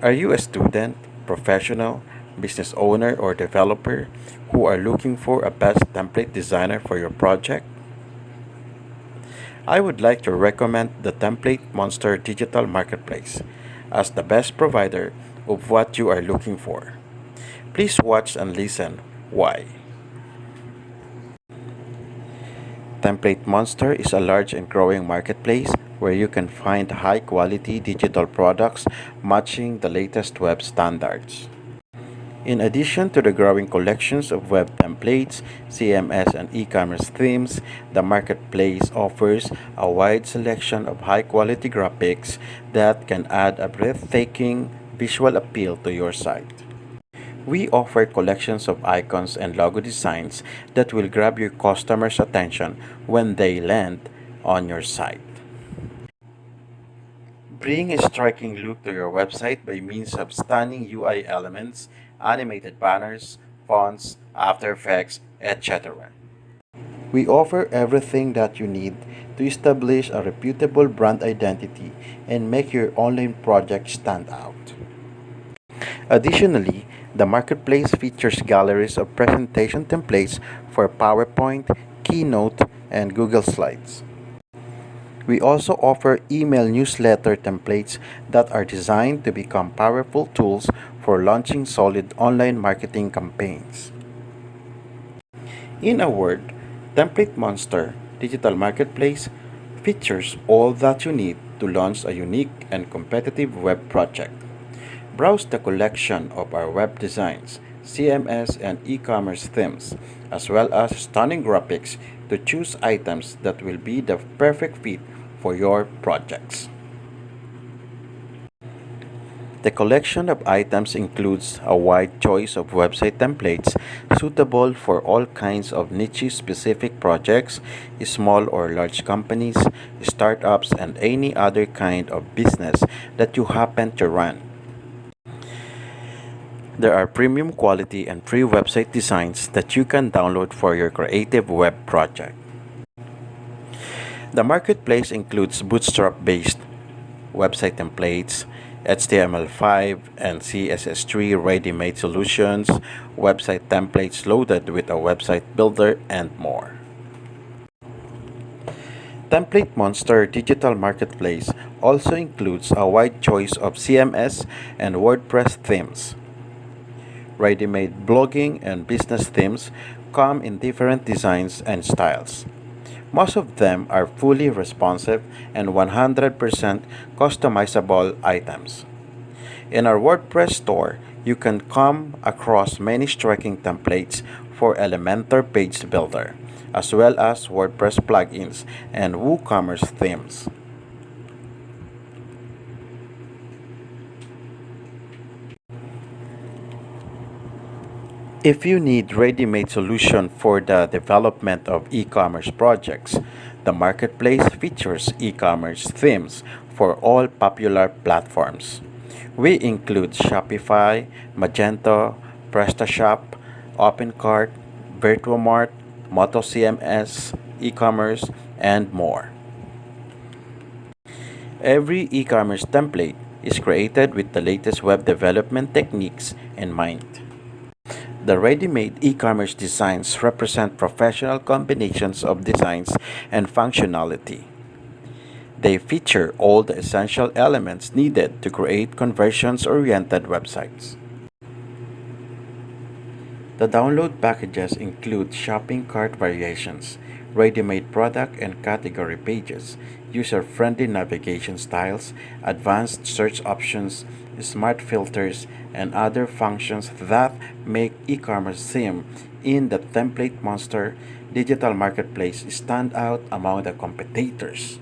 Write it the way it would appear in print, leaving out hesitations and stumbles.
Are you a student, professional, business owner, or developer who are looking for a best template designer for your project? I would like to recommend the TemplateMonster digital marketplace as the best provider of what you are looking for. Please watch and listen why. TemplateMonster is a large and growing marketplace where you can find high quality digital products matching the latest web standards. In addition to the growing collections of web templates, CMS, and e-commerce themes, the marketplace offers a wide selection of high-quality graphics that can add a breathtaking visual appeal to your site. We offer collections of icons and logo designs that will grab your customers' attention when they land on your site. Bring a striking look to your website by means of stunning UI elements, animated banners, fonts, After Effects, etc. We offer everything that you need to establish a reputable brand identity and make your online project stand out. Additionally, the marketplace features galleries of presentation templates for PowerPoint, Keynote, and Google Slides. We also offer email newsletter templates that are designed to become powerful tools for launching solid online marketing campaigns. In a word, TemplateMonster Digital Marketplace features all that you need to launch a unique and competitive web project. Browse the collection of our web designs, CMS, and e-commerce themes, as well as stunning graphics to choose items that will be the perfect fit for your projects. The collection of items includes a wide choice of website templates suitable for all kinds of niche-specific projects, small or large companies, startups, and any other kind of business that you happen to run. There are premium quality and free website designs that you can download for your creative web project. The marketplace includes Bootstrap-based website templates, HTML5 and CSS3 ready-made solutions, website templates loaded with a website builder, and more. TemplateMonster Digital Marketplace also includes a wide choice of CMS and WordPress themes. Ready-made blogging and business themes come in different designs and styles. Most of them are fully responsive and 100% customizable items. In our WordPress store, you can come across many striking templates for Elementor Page Builder, as well as WordPress plugins and WooCommerce themes. If you need ready-made solution for the development of e-commerce projects, the marketplace features e-commerce themes for all popular platforms. We include Shopify, Magento, PrestaShop, OpenCart, VirtuaMart, MotoCMS, e-commerce, and more. Every e-commerce template is created with the latest web development techniques in mind. The ready-made e-commerce designs represent professional combinations of designs and functionality. They feature all the essential elements needed to create conversions-oriented websites. The download packages include shopping cart variations, ready-made product and category pages, user-friendly navigation styles, advanced search options, smart filters, and other functions that make e-commerce theme in the TemplateMonster digital marketplace stand out among the competitors.